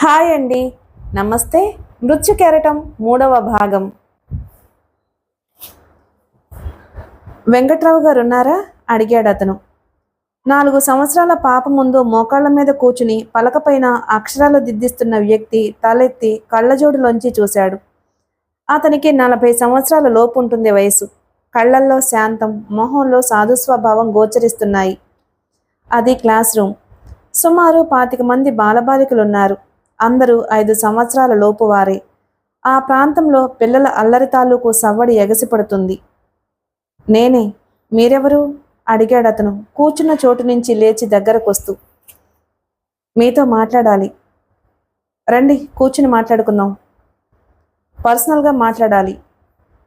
Hi అండి. నమస్తే. మృత్యు కెరటం 3వ భాగం. వెంకట్రావు గారు ఉన్నారా? అడిగాడు అతను. 4 సంవత్సరాల పాప ముందు మోకాళ్ల మీద కూర్చుని పలకపైన అక్షరాలు దిద్దిస్తున్న వ్యక్తి తలెత్తి కళ్ళజోడులోంచి చూశాడు. అతనికి 40 సంవత్సరాల లోపు ఉంటుంది వయసు. కళ్ళల్లో శాంతం, మొహంలో సాధుస్వభావం గోచరిస్తున్నాయి. అది క్లాస్ రూమ్. సుమారు 25 మంది బాలబాలికలున్నారు. అందరూ 5 సంవత్సరాల లోపు వారే. ఆ ప్రాంతంలో పిల్లల అల్లరి తాలూకు సవ్వడి ఎగసిపడుతుంది. నేనే. మీరెవరు? అడిగాడు అతను కూర్చున్న చోటు నుంచి లేచి దగ్గరకొస్తూ. మీతో మాట్లాడాలి. రండి, కూర్చుని మాట్లాడుకుందాం. పర్సనల్గా మాట్లాడాలి.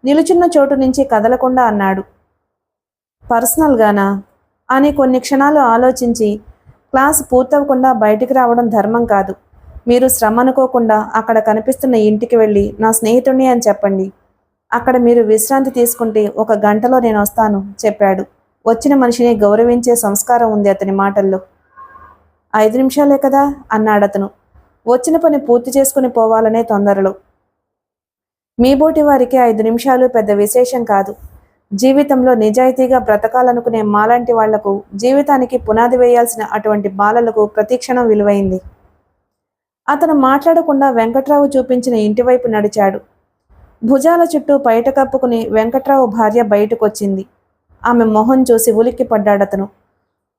నిలుచున్న చోటు నుంచి కదలకుండా అన్నాడు. పర్సనల్గానా అని కొన్ని క్షణాలు ఆలోచించి, క్లాస్ పూర్తవకుండా బయటికి రావడం ధర్మం కాదు. మీరు శ్రమ అనుకోకుండా అక్కడ కనిపిస్తున్న ఇంటికి వెళ్ళి నా స్నేహితుడిని అని చెప్పండి. అక్కడ మీరు విశ్రాంతి తీసుకుంటే 1 గంటలో నేను వస్తాను చెప్పాడు. వచ్చిన మనిషిని గౌరవించే సంస్కారం ఉంది అతని మాటల్లో. 5 నిమిషాలే కదా అన్నాడతను. వచ్చిన పని పూర్తి చేసుకుని పోవాలనే తొందరలో. మీ బోటి వారికి 5 నిమిషాలు పెద్ద విశేషం కాదు. జీవితంలో నిజాయితీగా బ్రతకాలనుకునే మాలాంటి వాళ్లకు, జీవితానికి పునాది వేయాల్సిన అటువంటి బాలలకు ప్రతిక్షణం విలువైంది. అతను మాట్లాడకుండా వెంకట్రావు చూపించిన ఇంటివైపు నడిచాడు. భుజాల చుట్టూ పైట కప్పుకుని వెంకట్రావు భార్య బయటకొచ్చింది. ఆమె మొహం చూసి ఉలిక్కి పడ్డాడతను.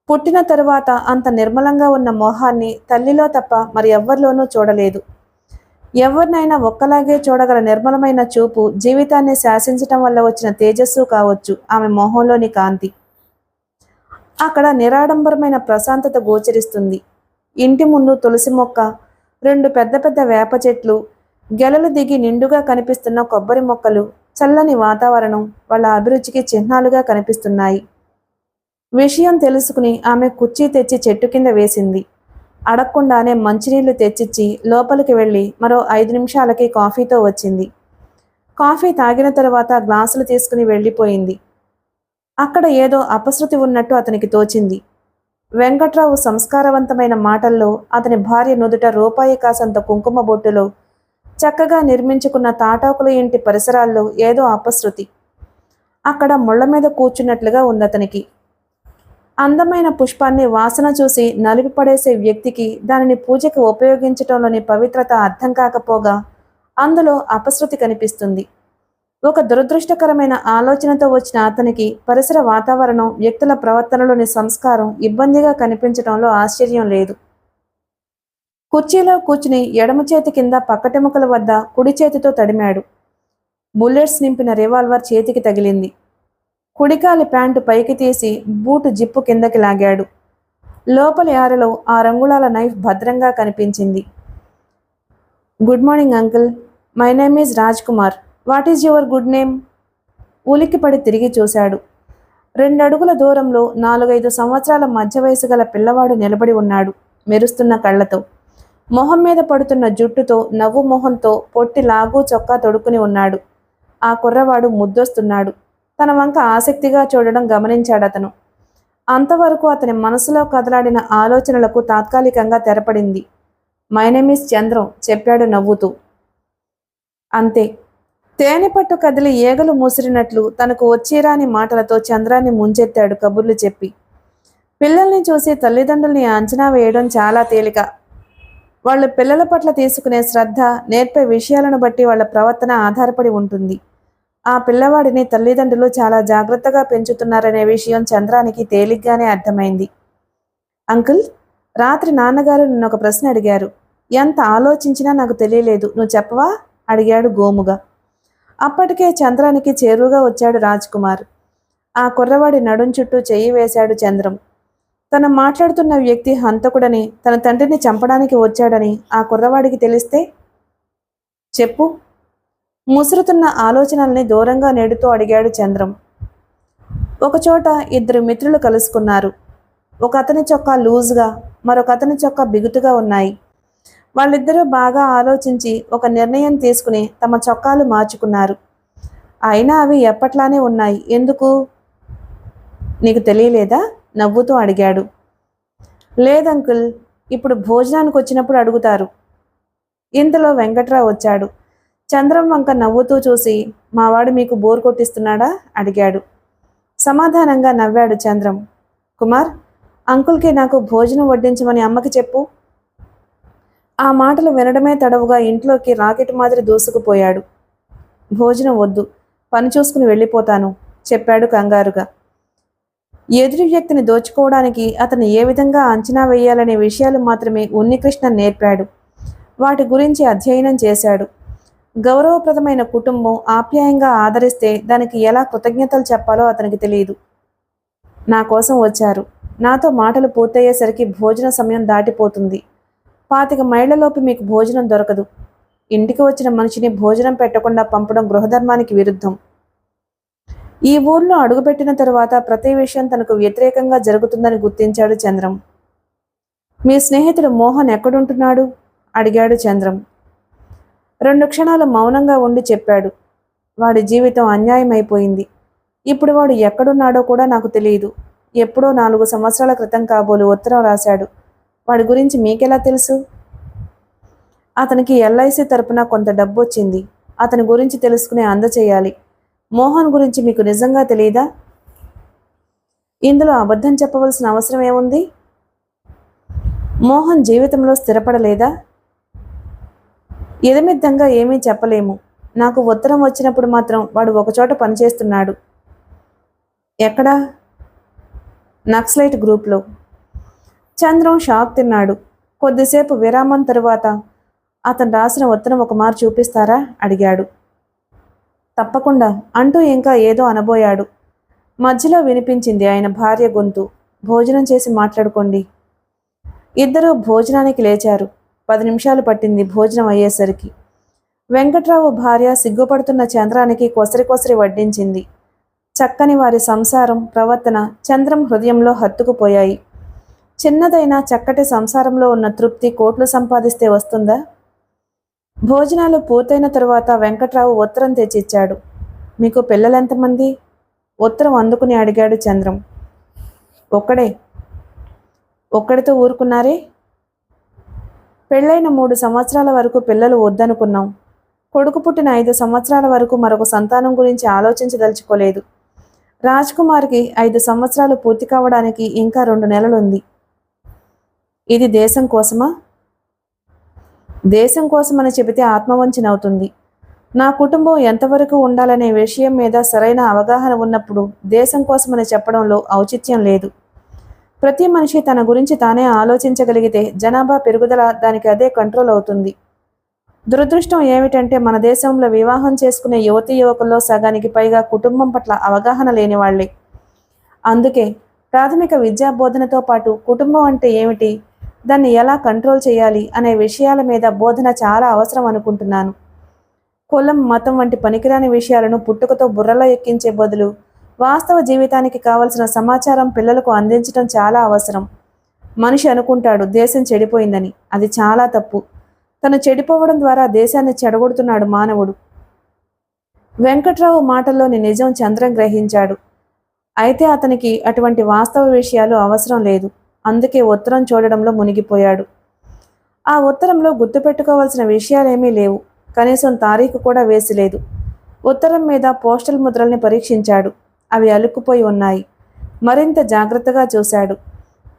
పుట్టిన తరువాత అంత నిర్మలంగా ఉన్న మొహాన్ని తల్లిలో తప్ప మరి ఎవ్వరిలోనూ చూడలేదు. ఎవరినైనా ఒక్కలాగే చూడగల నిర్మలమైన చూపు జీవితాన్ని శాసించటం వల్ల వచ్చిన తేజస్సు కావచ్చు ఆమె మొహంలోని కాంతి. అక్కడ నిరాడంబరమైన ప్రశాంతత గోచరిస్తుంది. ఇంటి ముందు తులసి మొక్క, 2 పెద్ద పెద్ద వేప చెట్లు, గెలలు దిగి నిండుగా కనిపిస్తున్న కొబ్బరి మొక్కలు, చల్లని వాతావరణం వాళ్ళ అభిరుచికి చిహ్నాలుగా కనిపిస్తున్నాయి. విషయం తెలుసుకుని ఆమె కుర్చీ తెచ్చి చెట్టు కింద వేసింది. అడగకుండానే మంచినీళ్లు తెచ్చిచ్చి లోపలికి వెళ్ళి మరో 5 నిమిషాలకి కాఫీతో వచ్చింది. కాఫీ తాగిన తరువాత గ్లాసులు తీసుకుని వెళ్ళిపోయింది. అక్కడ ఏదో అపశృతి ఉన్నట్టు అతనికి తోచింది. వెంకట్రావు సంస్కారవంతమైన మాటల్లో, అతని భార్య నుదుట రూపాయి కాసంత కుంకుమ బొట్టులో, చక్కగా నిర్మించుకున్న తాటాకుల ఇంటి పరిసరాల్లో ఏదో అపశృతి. అక్కడ ముళ్ల మీద కూర్చున్నట్లుగా ఉందతనికి. అందమైన పుష్పాన్ని వాసన చూసి నలిపి పడేసే వ్యక్తికి దానిని పూజకి ఉపయోగించటంలోని పవిత్రత అర్థం కాకపోగా అందులో అపశృతి కనిపిస్తుంది. ఒక దురదృష్టకరమైన ఆలోచనతో వచ్చిన అతనికి పరిసర వాతావరణం, వ్యక్తుల ప్రవర్తనలోని సంస్కారం ఇబ్బందిగా కనిపించడంలో ఆశ్చర్యం లేదు. కుర్చీలో కూర్చుని ఎడమ చేతి కింద పక్కటెముకల వద్ద కుడి చేతితో తడిమాడు. బుల్లెట్స్ నింపిన రివాల్వర్ చేతికి తగిలింది. కుడికాలి ప్యాంటు పైకి తీసి బూటు జిప్పు కిందకి లాగాడు. లోపలి ఆరలో 6 అంగుళాల నైఫ్ భద్రంగా కనిపించింది. Good morning uncle. My name is Raj Kumar. What is your good name? ఉలిక్కిపడి తిరిగి చూశాడు. 2 అడుగుల దూరంలో 4-5 సంవత్సరాల మధ్య వయసు గల పిల్లవాడు నిలబడి ఉన్నాడు, మెరుస్తున్న కళ్ళతో. మొహం మీద పడుతున్న జుట్టుతో, నవ్వు మొహంతో, పొట్టి లాగు చొక్కా తొడుక్కుని ఉన్నాడు. ఆ కుర్రవాడు ముద్దొస్తున్నాడు. తన వంక ఆసక్తిగా చూడడం గమనించాడతను. అంతవరకు అతని మనసులో కదలాడిన ఆలోచనలకు తాత్కాలికంగా తెరపడింది. మై నేమ్ ఈజ్ చంద్రం చెప్పాడు నవ్వుతూ. అంతే. తేనెపట్టు కదిలి ఏగలు మూసిరినట్లు తనకు వచ్చేరాని మాటలతో చంద్రాన్ని ముంచెత్తాడు కబుర్లు చెప్పి. పిల్లల్ని చూసి తల్లిదండ్రుల్ని అంచనా వేయడం చాలా తేలిక. వాళ్ళు పిల్లల పట్ల తీసుకునే శ్రద్ధ, నేర్పే విషయాలను బట్టి వాళ్ళ ప్రవర్తన ఆధారపడి ఉంటుంది. ఆ పిల్లవాడిని తల్లిదండ్రులు చాలా జాగ్రత్తగా పెంచుతున్నారనే విషయం చంద్రానికి తేలిగ్గానే అర్థమైంది. అంకుల్, రాత్రి నాన్నగారు నన్ను ఒక ప్రశ్న అడిగారు. ఎంత ఆలోచించినా నాకు తెలియలేదు, నువ్వు చెప్పవా? అడిగాడు గోముగా. అప్పటికే చంద్రానికి చేరువుగా వచ్చాడు రాజ్ కుమార్. ఆ కుర్రవాడి నడుం చుట్టూ చెయ్యి వేశాడు చంద్రం. తను మాట్లాడుతున్న వ్యక్తి హంతకుడని, తన తండ్రిని చంపడానికి వచ్చాడని ఆ కుర్రవాడికి తెలిస్తే? చెప్పు. ముసురుతున్న ఆలోచనల్ని దూరంగా నెడుతూ అడిగాడు చంద్రం. ఒకచోట 2 మిత్రులు కలుసుకున్నారు. ఒక అతని చొక్కా లూజ్గా, మరొక అతని చొక్కా బిగుతుగా ఉన్నాయి. వాళ్ళిద్దరూ బాగా ఆలోచించి ఒక నిర్ణయం తీసుకుని తమ చొక్కాలు మార్చుకున్నారు. అయినా అవి ఎప్పట్లానే ఉన్నాయి. ఎందుకు? నీకు తెలియలేదా? నవ్వుతూ అడిగాడు. లేదంకుల్, ఇప్పుడు భోజనానికి వచ్చినప్పుడు అడుగుతారు. ఇంతలో వెంకట్రావు వచ్చాడు. చంద్రం వంక నవ్వుతూ చూసి, మావాడు మీకు బోర్ కొట్టిస్తున్నాడా అడిగాడు. సమాధానంగా నవ్వాడు చంద్రం. కుమార్, అంకుల్కి నాకు భోజనం వడ్డించమని అమ్మకి చెప్పు. ఆ మాటలు వినడమే తడవుగా ఇంట్లోకి రాకెట్ మాదిరి దూసుకుపోయాడు. భోజనం వద్దు, పని చూసుకుని వెళ్ళిపోతాను చెప్పాడు కంగారుగా. ఎదుటి వ్యక్తిని దోచుకోవడానికి అతను ఏ విధంగా అంచనా వేయాలనే విషయాలు మాత్రమే ఉన్నికృష్ణ నేర్పాడు. వాటి గురించి అధ్యయనం చేశాడు. గౌరవప్రదమైన కుటుంబం ఆప్యాయంగా ఆదరిస్తే దానికి ఎలా కృతజ్ఞతలు చెప్పాలో అతనికి తెలియదు. నా కోసం వచ్చారు. నాతో మాటలు పూర్తయ్యేసరికి భోజన సమయం దాటిపోతుంది. 25 మైళ్లలోపు మీకు భోజనం దొరకదు. ఇంటికి వచ్చిన మనిషిని భోజనం పెట్టకుండా పంపడం గృహధర్మానికి విరుద్ధం. ఈ ఊర్లో అడుగుపెట్టిన తరువాత ప్రతి విషయం తనకు వ్యతిరేకంగా జరుగుతుందని గుర్తించాడు చంద్రం. మీ స్నేహితుడు మోహన్ ఎక్కడుంటున్నాడు అడిగాడు చంద్రం. 2 క్షణాలు మౌనంగా ఉండి చెప్పాడు. వాడి జీవితం అన్యాయమైపోయింది. ఇప్పుడు వాడు ఎక్కడున్నాడో కూడా నాకు తెలియదు. ఎప్పుడో 4 సంవత్సరాల క్రితం కాబోలు ఉత్తరం రాశాడు. వాడి గురించి మీకెలా తెలుసు? అతనికి ఎల్ఐసి తరపున కొంత డబ్బు వచ్చింది. అతని గురించి తెలుసుకునే అందచేయాలి. మోహన్ గురించి మీకు నిజంగా తెలియదా? ఇందులో అబద్ధం చెప్పవలసిన అవసరం ఏముంది? మోహన్ జీవితంలో స్థిరపడలేదా? ఎదమిద్దంగా ఏమీ చెప్పలేము. నాకు ఉత్తరం వచ్చినప్పుడు మాత్రం వాడు ఒకచోట పనిచేస్తున్నాడు. ఎక్కడా? నక్సలైట్ గ్రూప్లో. చంద్రం షాక్ తిన్నాడు. కొద్దిసేపు విరామం తరువాత అతను రాసిన ఉత్తరం ఒక మారు చూపిస్తారా అడిగాడు. తప్పకుండా అంటూ ఇంకా ఏదో అనబోయాడు. మధ్యలో వినిపించింది ఆయన భార్య గొంతు. భోజనం చేసి మాట్లాడుకోండి. ఇద్దరూ భోజనానికి లేచారు. 10 నిమిషాలు పట్టింది భోజనం అయ్యేసరికి. వెంకట్రావు భార్య సిగ్గుపడుతున్న చంద్రానికి కొసరి వడ్డించింది. చక్కని వారి సంసారం ప్రవర్తన చంద్రం హృదయంలో హత్తుకుపోయాయి. చిన్నదైనా చక్కటి సంసారంలో ఉన్న తృప్తి కోట్లు సంపాదిస్తే వస్తుందా? భోజనాలు పూర్తయిన తరువాత వెంకట్రావు ఉత్తరం తెచ్చిచ్చాడు. మీకు పిల్లలెంతమంది? ఉత్తరం అందుకుని అడిగాడు చంద్రం. ఒక్కడే. ఒక్కడితో ఊరుకున్నారే? పెళ్ళైన 3 సంవత్సరాల వరకు పిల్లలు వద్దనుకున్నాం. కొడుకు పుట్టిన 5 సంవత్సరాల వరకు మరొక సంతానం గురించి ఆలోచించదలుచుకోలేదు. రాజ్ కుమార్కి 5 సంవత్సరాలు పూర్తి కావడానికి ఇంకా 2 నెలలుంది. ఇది దేశం కోసమా? దేశం కోసమని చెబితే ఆత్మవంచనవుతుంది. నా కుటుంబం ఎంతవరకు ఉండాలనే విషయం మీద సరైన అవగాహన ఉన్నప్పుడు దేశం కోసమని చెప్పడంలో ఔచిత్యం లేదు. ప్రతి మనిషి తన గురించి తానే ఆలోచించగలిగితే జనాభా పెరుగుదల దానికి అదే కంట్రోల్ అవుతుంది. దురదృష్టం ఏమిటంటే మన దేశంలో వివాహం చేసుకునే యువతీ యువకుల్లో సగానికి పైగా కుటుంబం పట్ల అవగాహన లేని వాళ్లే. అందుకే ప్రాథమిక విద్యా బోధనతో పాటు కుటుంబం అంటే ఏమిటి, దాన్ని ఎలా కంట్రోల్ చేయాలి అనే విషయాల మీద బోధన చాలా అవసరం అనుకుంటున్నాను. కులం మతం వంటి పనికిరాని విషయాలను పుట్టుకతో బుర్రలో ఎక్కించే బదులు వాస్తవ జీవితానికి కావలసిన సమాచారం పిల్లలకు అందించడం చాలా అవసరం. మనిషి అనుకుంటాడు దేశం చెడిపోయిందని. అది చాలా తప్పు. తను చెడిపోవడం ద్వారా దేశాన్ని చెడగొడుతున్నాడు మానవుడు. వెంకట్రావు మాటల్లోని నిజం చంద్రం గ్రహించాడు. అయితే అతనికి అటువంటి వాస్తవ విషయాలు అవసరం లేదు. అందుకే ఉత్తరం చూడడంలో మునిగిపోయాడు. ఆ ఉత్తరంలో గుర్తుపెట్టుకోవాల్సిన విషయాలేమీ లేవు. కనీసం తారీఖు కూడా వేసిలేదు. ఉత్తరం మీద పోస్టల్ ముద్రల్ని పరీక్షించాడు. అవి అలుక్కుపోయి ఉన్నాయి. మరింత జాగ్రత్తగా చూశాడు.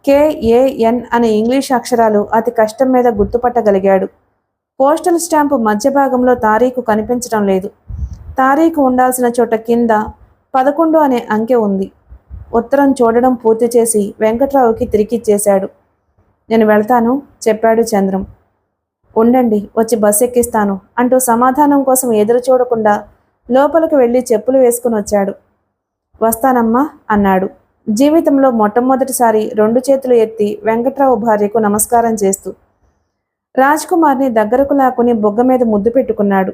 KAN అనే ఇంగ్లీష్ అక్షరాలు అతి కష్టం మీద గుర్తుపట్టగలిగాడు. పోస్టల్ స్టాంపు మధ్య భాగంలో తారీఖు కనిపించడం లేదు. తారీఖు ఉండాల్సిన చోట కింద 11 అనే అంకె ఉంది. ఉత్తరం చూడడం పూర్తి చేసి వెంకట్రావుకి తిరిగిచ్చేశాడు. నేను వెళ్తాను చెప్పాడు చంద్రం. ఉండండి, వచ్చి బస్సు ఎక్కిస్తాను అంటూ సమాధానం కోసం ఎదురు చూడకుండా లోపలికి వెళ్ళి చెప్పులు వేసుకుని వచ్చాడు. వస్తానమ్మా అన్నాడు. జీవితంలో మొట్టమొదటిసారి 2 చేతులు ఎత్తి వెంకట్రావు భార్యకు నమస్కారం చేస్తూ రాజ్ కుమార్ని దగ్గరకు లాక్కుని బొగ్గ మీద ముద్దు పెట్టుకున్నాడు.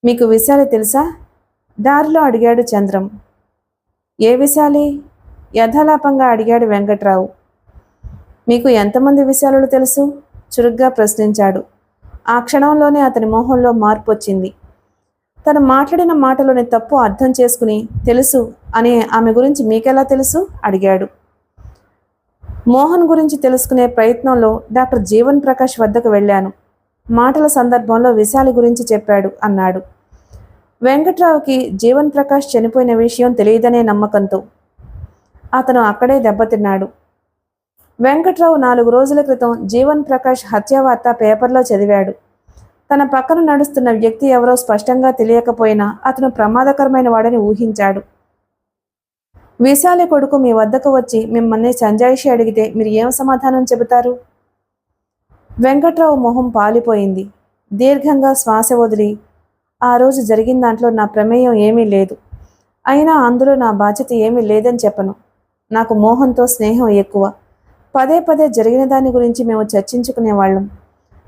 మీకు విషయాలు తెలుసా? దారిలో అడిగాడు చంద్రం. ఏ విషయాలి? యథాలాపంగా అడిగాడు వెంకట్రావు. మీకు ఎంతమంది విషయాలు తెలుసు? చురుగ్గా ప్రశ్నించాడు. ఆ క్షణంలోనే అతని మొహంలో మార్పు వచ్చింది. తను మాట్లాడిన మాటలోని తప్పు అర్థం చేసుకుని తెలుసు అని ఆమె గురించి మీకెలా తెలుసు అడిగాడు. మోహన్ గురించి తెలుసుకునే ప్రయత్నంలో డాక్టర్ జీవన్ ప్రకాష్ వద్దకు వెళ్ళాను. మాటల సందర్భంలో విశాలి గురించి చెప్పాడు అన్నాడు. వెంకట్రావుకి జీవన్ ప్రకాష్ చనిపోయిన విషయం తెలియదనే నమ్మకంతో అతను అక్కడే దెబ్బతిన్నాడు. వెంకట్రావు 4 రోజుల క్రితం జీవన్ ప్రకాష్ హత్యావార్త పేపర్లో చదివాడు. తన పక్కన నడుస్తున్న వ్యక్తి ఎవరో స్పష్టంగా తెలియకపోయినా అతను ప్రమాదకరమైన వాడని ఊహించాడు. విశాలి కొడుకు మీ వద్దకు వచ్చి మిమ్మల్ని సంజాయిషి అడిగితే మీరు ఏం సమాధానం చెబుతారు? వెంకట్రావు మొహం పాలిపోయింది. దీర్ఘంగా శ్వాస వదిలి, ఆ రోజు జరిగిన దాంట్లో నా ప్రమేయం ఏమీ లేదు, అయినా అందులో నా బాధ్యత ఏమీ లేదని చెప్పను. నాకు మోహన్తో స్నేహం ఎక్కువ. పదే పదే జరిగిన దాని గురించి మేము చర్చించుకునేవాళ్ళం.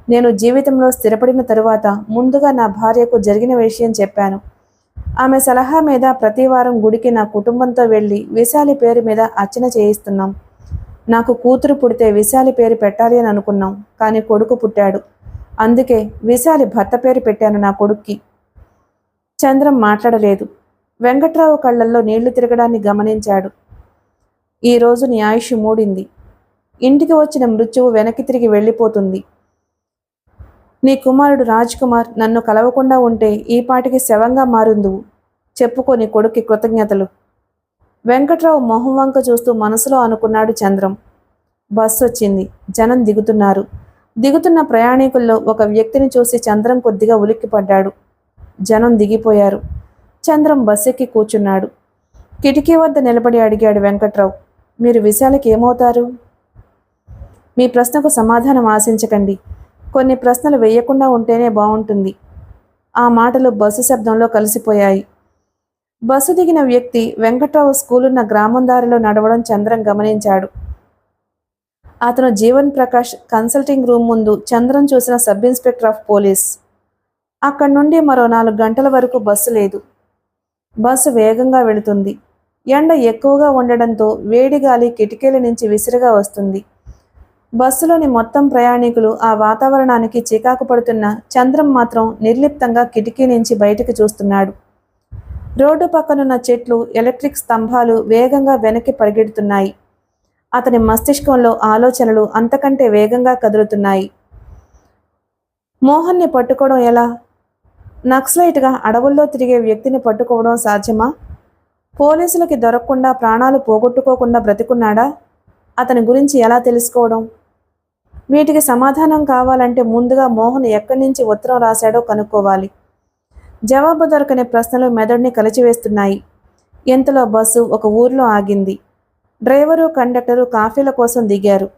నేను జీవితంలో స్థిరపడిన తరువాత ముందుగా నా భార్యకు జరిగిన విషయం చెప్పాను. ఆమె సలహా మీద ప్రతి వారం గుడికి నా కుటుంబంతో వెళ్ళి విశాలి పేరు మీద అర్చన చేయిస్తున్నాం. నాకు కూతురు పుడితే విశాలి పేరు పెట్టాలి అని అనుకున్నాం, కానీ కొడుకు పుట్టాడు. అందుకే విశాలి భర్త పేరు పెట్టాను నా కొడుక్కి. చంద్రం మాట్లాడలేదు. వెంకట్రావు కళ్ళల్లో నీళ్లు తిరగడాన్ని గమనించాడు. ఈరోజు నీ ఆయుష్ మూడింది. ఇంటికి వచ్చిన మృత్యువు వెనక్కి తిరిగి వెళ్ళిపోతుంది. నీ కుమారుడు రాజ్ కుమార్ నన్ను కలవకుండా ఉంటే ఈ పాటికి శవంగా మారుందువు. చెప్పుకో నీ కొడుక్కి కృతజ్ఞతలు. వెంకట్రావు మొహం వంక చూస్తూ మనసులో అనుకున్నాడు చంద్రం. బస్సు వచ్చింది. జనం దిగుతున్నారు. దిగుతున్న ప్రయాణికుల్లో ఒక వ్యక్తిని చూసి చంద్రం కొద్దిగా ఉలిక్కిపడ్డాడు. జనం దిగిపోయారు. చంద్రం బస్సు ఎక్కి కూర్చున్నాడు. కిటికీ వద్ద నిలబడి అడిగాడు వెంకట్రావు, మీరు విశాలకి ఏమవుతారు? మీ ప్రశ్నకు సమాధానం ఆశించకండి. కొన్ని ప్రశ్నలు వేయకుండా ఉంటేనే బాగుంటుంది. ఆ మాటలు బస్సు శబ్దంలో కలిసిపోయాయి. బస్సు దిగిన వ్యక్తి వెంకట్రావు స్కూలున్న గ్రామం దారిలో నడవడం చంద్రం గమనించాడు. అతను జీవన్ ప్రకాష్ కన్సల్టింగ్ రూమ్ ముందు చంద్రం చూసిన సబ్ ఇన్స్పెక్టర్ ఆఫ్ పోలీస్. అక్కడి నుండి మరో 4 గంటల వరకు బస్సు లేదు. బస్సు వేగంగా వెళుతుంది. ఎండ ఎక్కువగా ఉండడంతో వేడి గాలి కిటికీల నుంచి విసిరిగా వస్తుంది. బస్సులోని మొత్తం ప్రయాణికులు ఆ వాతావరణానికి చికాకు పడుతున్న చంద్రం మాత్రం నిర్లిప్తంగా కిటికీ నుంచి బయటకు చూస్తున్నాడు. రోడ్డు పక్కనున్న చెట్లు, ఎలక్ట్రిక్ స్తంభాలు వేగంగా వెనక్కి పరిగెడుతున్నాయి. అతని మస్తిష్కంలో ఆలోచనలు అంతకంటే వేగంగా కదులుతున్నాయి. మోహన్ని పట్టుకోవడం ఎలా? నక్సలైట్గా అడవుల్లో తిరిగే వ్యక్తిని పట్టుకోవడం సాధ్యమా? పోలీసులకి దొరకకుండా ప్రాణాలు పోగొట్టుకోకుండా బ్రతికున్నాడా? అతని గురించి ఎలా తెలుసుకోవడం? వీటికి సమాధానం కావాలంటే ముందుగా మోహన్ ఎక్కడి నుంచి ఉత్తరం రాశాడో కనుక్కోవాలి. జవాబు దొరకని ప్రశ్నలు మెదడుని కలిచివేస్తున్నాయి. ఇంతలో బస్సు ఒక ఊర్లో ఆగింది. డ్రైవరు, కండక్టరు కాఫీల కోసం దిగారు.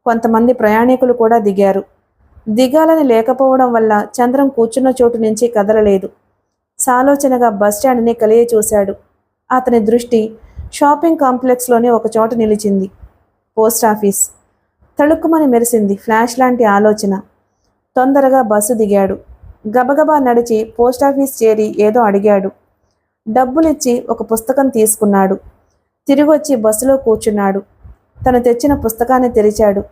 కొంతమంది ప్రయాణికులు కూడా దిగారు. దిగాలని లేకపోవడం వల్ల చంద్రం కూర్చున్న చోటు నుంచి కదలలేదు. సాలోచనగా బస్టాండ్ని కలియ చూశాడు. అతని దృష్టి షాపింగ్ కాంప్లెక్స్లోని ఒక చోట నిలిచింది. Post office. తళుక్కుమని మెరిసింది ఫ్లాష్ లాంటి ఆలోచన. తొందరగా బస్సు దిగాడు. గబగబా నడిచి పోస్టాఫీస్ చేరి ఏదో అడిగాడు. డబ్బులిచ్చి ఒక పుస్తకం తీసుకున్నాడు. తిరిగొచ్చి బస్సులో కూర్చున్నాడు. తను తెచ్చిన పుస్తకాన్ని తెరిచాడు.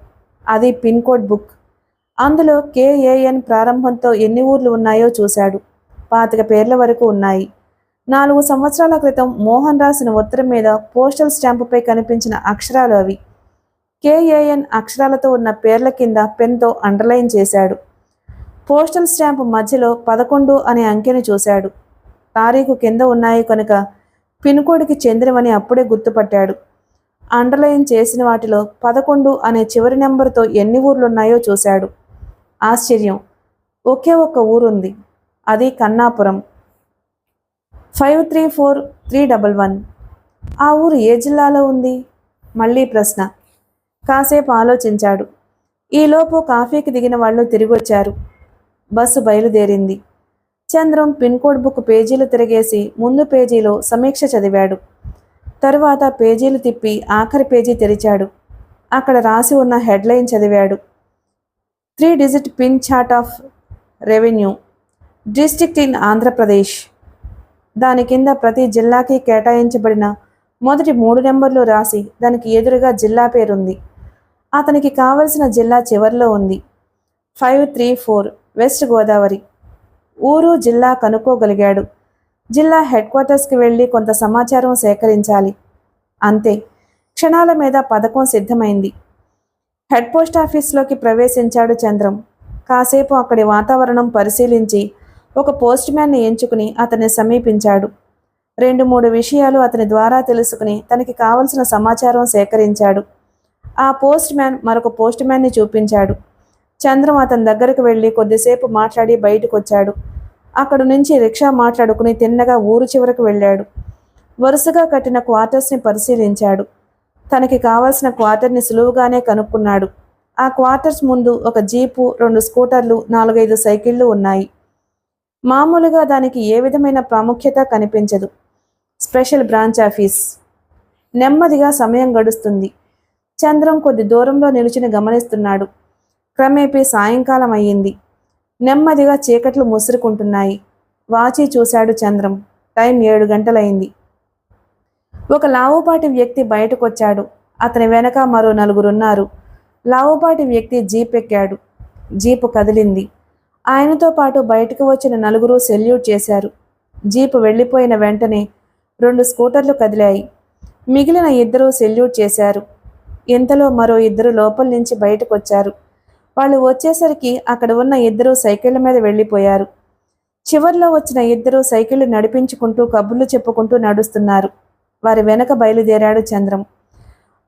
అది పిన్ కోడ్ బుక్. అందులో KAN ప్రారంభంతో ఎన్ని ఊర్లు ఉన్నాయో చూశాడు. 25 పేర్ల వరకు ఉన్నాయి. 4 సంవత్సరాల క్రితం మోహన్ రాసిన ఉత్తరం మీద పోస్టల్ స్టాంపుపై కనిపించిన అక్షరాలు అవి. KAN అక్షరాలతో ఉన్న పేర్ల కింద పెన్తో అండర్లైన్ చేశాడు. పోస్టల్ స్టాంపు మధ్యలో 11 అనే అంకెని చూశాడు. తారీఖు కింద ఉన్నాయి కనుక పిన్ కోడ్కి చెందినవని అప్పుడే గుర్తుపట్టాడు. అండర్లైన్ చేసిన వాటిలో 11 అనే చివరి నెంబర్తో ఎన్ని ఊర్లున్నాయో చూశాడు. ఆశ్చర్యం, ఒకే ఒక్క ఊరుంది. అది కన్నాపురం. 534311. ఆ ఊరు ఏ జిల్లాలో ఉంది? మళ్ళీ ప్రశ్న. కాసేపు ఆలోచించాడు. ఈలోపు కాఫీకి దిగిన వాళ్ళు తిరిగొచ్చారు. బస్సు బయలుదేరింది. చంద్రం పిన్ కోడ్ బుక్ పేజీలు తిరిగేసి ముందు పేజీలో సమీక్ష చదివాడు. తరువాత పేజీలు తిప్పి ఆఖరి పేజీ తెరిచాడు. అక్కడ రాసి ఉన్న హెడ్లైన్ చదివాడు. 3 digit pin chart of revenue district in Andhra Pradesh. దాని కింద ప్రతి జిల్లాకి కేటాయించబడిన మొదటి 3 నెంబర్లు రాసి దానికి ఎదురుగా జిల్లా పేరుంది. అతనికి కావలసిన జిల్లా చివరిలో ఉంది. 534 వెస్ట్ గోదావరి. ఊరు, జిల్లా కనుక్కోగలిగాడు. జిల్లా హెడ్ క్వార్టర్స్కి వెళ్ళి కొంత సమాచారం సేకరించాలి. అంతే. క్షణాల మీద పథకం సిద్ధమైంది. హెడ్ పోస్ట్ ఆఫీస్లోకి ప్రవేశించాడు చంద్రం. కాసేపు అక్కడి వాతావరణం పరిశీలించి ఒక పోస్ట్ మ్యాన్ని ఎంచుకుని అతన్ని సమీపించాడు. 2-3 విషయాలు అతని ద్వారా తెలుసుకుని తనకి కావలసిన సమాచారం సేకరించాడు. ఆ పోస్ట్ మ్యాన్ మరొక పోస్ట్ మ్యాన్ని చూపించాడు. చంద్రం అతని దగ్గరకు వెళ్ళి కొద్దిసేపు మాట్లాడి బయటకొచ్చాడు. అక్కడి నుంచి రిక్షా మాట్లాడుకుని తిన్నగా ఊరు చివరకు వెళ్ళాడు. వరుసగా కట్టిన క్వార్టర్స్ని పరిశీలించాడు. తనకి కావాల్సిన క్వార్టర్ని సులువుగానే కనుక్కున్నాడు. ఆ క్వార్టర్స్ ముందు ఒక జీపు, 2 స్కూటర్లు, 4-5 సైకిళ్లు ఉన్నాయి. మామూలుగా దానికి ఏ విధమైన ప్రాముఖ్యత కనిపించదు. Special branch office. నెమ్మదిగా సమయం గడుస్తుంది. చంద్రం కొద్ది దూరంలో నిలుచుని గమనిస్తున్నాడు. క్రమేపీ సాయంకాలం అయ్యింది. నెమ్మదిగా చీకట్లు ముసురుకుంటున్నాయి. వాచి చూశాడు చంద్రం. టైం 7 గంటలైంది. ఒక లావుపాటి వ్యక్తి బయటకొచ్చాడు. అతని వెనక మరో 4 లావుపాటి వ్యక్తి జీప్ ఎక్కాడు. జీపు కదిలింది. ఆయనతో పాటు బయటకు వచ్చిన 4 సెల్యూట్ చేశారు. జీపు వెళ్ళిపోయిన వెంటనే 2 స్కూటర్లు కదిలాయి. మిగిలిన 2 సెల్యూట్ చేశారు. ఇంతలో మరో 2 లోపల నుంచి బయటకొచ్చారు. వాళ్ళు వచ్చేసరికి అక్కడ ఉన్న 2 సైకిళ్ల మీద వెళ్ళిపోయారు. చివర్లో వచ్చిన 2 సైకిళ్లు నడిపించుకుంటూ కబుర్లు చెప్పుకుంటూ నడుస్తున్నారు. వారి వెనక బయలుదేరాడు చంద్రం.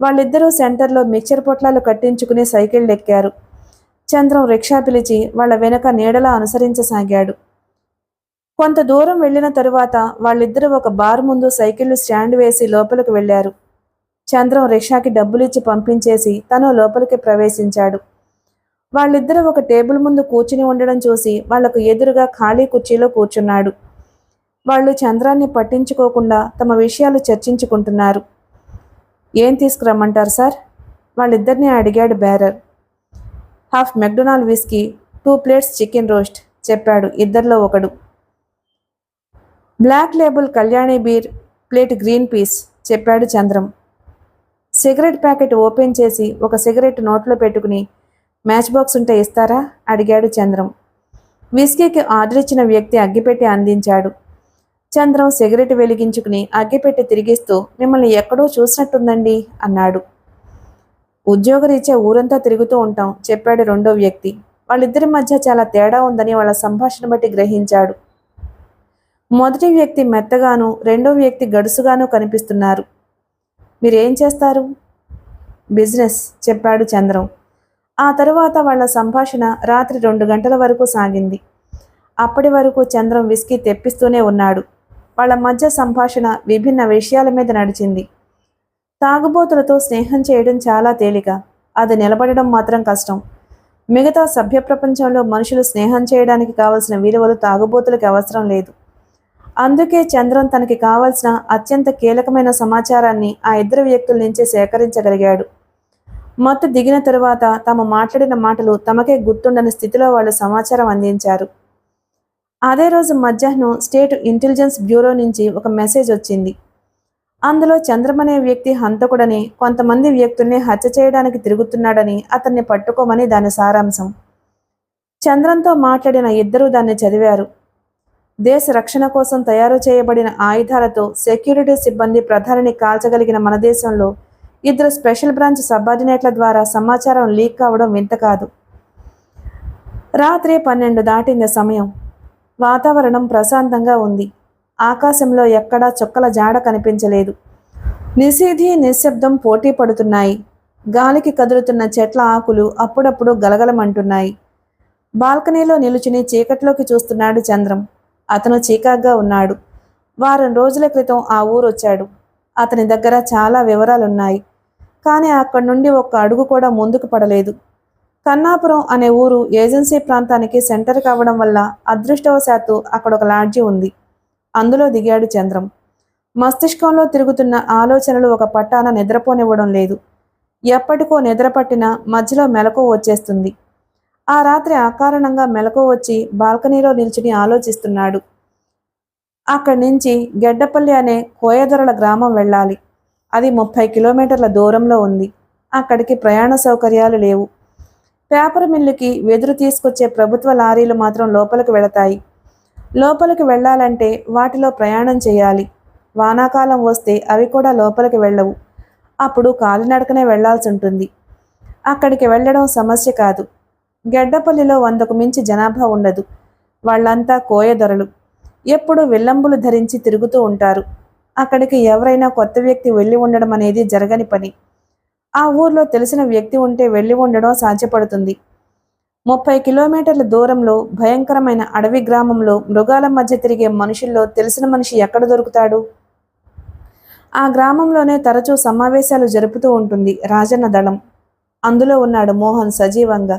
వాళ్ళిద్దరూ సెంటర్లో మిక్చర్ పొట్లాలు కట్టించుకుని సైకిళ్ళు ఎక్కారు. చంద్రం రిక్షా పిలిచి వాళ్ళ వెనక నీడలా అనుసరించసాగాడు. కొంత దూరం వెళ్ళిన తరువాత వాళ్ళిద్దరూ ఒక బార్ ముందు సైకిళ్లు స్టాండ్ వేసి లోపలికి వెళ్లారు. చంద్రం రిక్షాకి డబ్బులిచ్చి పంపించేసి తను లోపలికి ప్రవేశించాడు. వాళ్ళిద్దరూ ఒక టేబుల్ ముందు కూర్చుని ఉండడం చూసి వాళ్లకు ఎదురుగా ఖాళీ కుర్చీలో కూర్చున్నాడు. వాళ్ళు చంద్రాన్ని పట్టించుకోకుండా తమ విషయాలు చర్చించుకుంటున్నారు. ఏం తీసుకురమ్మంటారు సార్? వాళ్ళిద్దరినీ అడిగాడు bearer. Half McDonald whisky, 2 plates chicken roast చెప్పాడు ఇద్దరిలో ఒకడు. Black label Kalyani beer, plate green peas చెప్పాడు చంద్రం. సిగరెట్ ప్యాకెట్ ఓపెన్ చేసి ఒక సిగరెట్ నోట్లో పెట్టుకుని మ్యాచ్ బాక్స్ ఉంటే ఇస్తారా అడిగాడు చంద్రం. విస్కీకి ఆర్డర్ ఇచ్చిన వ్యక్తి అగ్గిపెట్టి అందించాడు. చంద్రం సిగరెట్ వెలిగించుకుని అగ్గిపెట్టి తిరిగిస్తూ మిమ్మల్ని ఎక్కడో చూసినట్టుందండి అన్నాడు. ఉద్యోగరీత్యా ఊరంతా తిరుగుతూ ఉంటాం చెప్పాడు రెండో వ్యక్తి. వాళ్ళిద్దరి మధ్య చాలా తేడా ఉందని వాళ్ళ సంభాషణ బట్టి గ్రహించాడు. మొదటి వ్యక్తి మెత్తగాను, రెండో వ్యక్తి గడుసుగాను కనిపిస్తున్నారు. మీరేం చేస్తారు? బిజినెస్ చెప్పాడు చంద్రం. ఆ తరువాత వాళ్ళ సంభాషణ రాత్రి 2 గంటల వరకు సాగింది. అప్పటి వరకు చంద్రం విస్కీ తెప్పిస్తూనే ఉన్నాడు. వాళ్ళ మధ్య సంభాషణ విభిన్న విషయాల మీద నడిచింది. తాగుబోతులతో స్నేహం చేయడం చాలా తేలిక, అది నిలబడడం మాత్రం కష్టం. మిగతా సభ్య ప్రపంచంలో మనుషులు స్నేహం చేయడానికి కావలసిన విలువలు తాగుబోతులకి అవసరం లేదు. అందుకే చంద్రం తనకి కావలసిన అత్యంత కీలకమైన సమాచారాన్ని ఆ 2 వ్యక్తుల నుంచి సేకరించగలిగాడు. మత్తు దిగిన తరువాత తాము మాట్లాడిన మాటలు తమకే గుర్తుండని స్థితిలో వాళ్ళు సమాచారం అందించారు. అదే రోజు మధ్యాహ్నం స్టేట్ ఇంటెలిజెన్స్ బ్యూరో నుంచి ఒక మెసేజ్ వచ్చింది. అందులో చంద్రం అనే వ్యక్తి హంతకుడని, కొంతమంది వ్యక్తుల్ని హత్య చేయడానికి తిరుగుతున్నాడని, అతన్ని పట్టుకోమని దాని సారాంశం. చంద్రంతో మాట్లాడిన 2 దాన్ని చదివారు. దేశ రక్షణ కోసం తయారు చేయబడిన ఆయుధాలతో సెక్యూరిటీ సిబ్బంది ప్రధానిని కాల్చగలిగిన మన దేశంలో 2 స్పెషల్ బ్రాంచ్ సబార్డినేట్ల ద్వారా సమాచారం లీక్ కావడం వింత కాదు. రాత్రి 12 దాటింది సమయం. వాతావరణం ప్రశాంతంగా ఉంది. ఆకాశంలో ఎక్కడా చుక్కల జాడ కనిపించలేదు. నిశీధి నిశ్శబ్దం పోటీ పడుతున్నాయి. గాలికి కదులుతున్న చెట్ల ఆకులు అప్పుడప్పుడు గలగలమంటున్నాయి. బాల్కనీలో నిలుచుని చీకట్లోకి చూస్తున్నాడు చంద్రం. అతను చీకాగ్గా ఉన్నాడు. వారం రోజుల క్రితం ఆ ఊరొచ్చాడు. అతని దగ్గర చాలా వివరాలున్నాయి. కానీ అక్కడి నుండి ఒక్క అడుగు కూడా ముందుకు పడలేదు. కన్నాపురం అనే ఊరు ఏజెన్సీ ప్రాంతానికి సెంటర్ కావడం వల్ల అదృష్టవశాత్తు అక్కడ ఒక లాడ్జి ఉంది. అందులో దిగాడు చంద్రం. మస్తిష్కంలో తిరుగుతున్న ఆలోచనలు ఒక పట్టాన నిద్రపోనివ్వడం లేదు. ఎప్పటికో నిద్ర పట్టినా మధ్యలో మెలకువ వచ్చేస్తుంది. ఆ రాత్రి అకారణంగా మెలకువ వచ్చి బాల్కనీలో నిల్చుని ఆలోచిస్తున్నాడు. అక్కడి నుంచి గెడ్డపల్లి అనే కోయదొరల గ్రామం వెళ్ళాలి. అది 30 కిలోమీటర్ల దూరంలో ఉంది. అక్కడికి ప్రయాణ సౌకర్యాలు లేవు. పేపర్ మిల్లుకి వెదురు తీసుకొచ్చే ప్రభుత్వ లారీలు మాత్రం లోపలికి వెళతాయి. లోపలికి వెళ్ళాలంటే వాటిలో ప్రయాణం చేయాలి. వానాకాలం వస్తే అవి కూడా లోపలికి వెళ్ళవు. అప్పుడు కాలినడకనే వెళ్లాల్సి ఉంటుంది. అక్కడికి వెళ్ళడం సమస్య కాదు. గెడ్డపల్లిలో 100కు మించి జనాభా ఉండదు. వాళ్ళంతా కోయదొరలు. ఎప్పుడూ విల్లంబులు ధరించి తిరుగుతూ ఉంటారు. అక్కడికి ఎవరైనా కొత్త వ్యక్తి వెళ్ళి ఉండడం అనేది జరగని పని. ఆ ఊర్లో తెలిసిన వ్యక్తి ఉంటే వెళ్ళి ఉండడం సాధ్యపడుతుంది. 30 కిలోమీటర్ల దూరంలో భయంకరమైన అడవి గ్రామంలో మృగాల మధ్య తిరిగే మనుషుల్లో తెలిసిన మనిషి ఎక్కడ దొరుకుతాడు? ఆ గ్రామంలోనే తరచూ సమావేశాలు జరుపుతూ ఉంటుంది రాజన్న దళం. అందులో ఉన్నాడు మోహన్ సజీవంగా.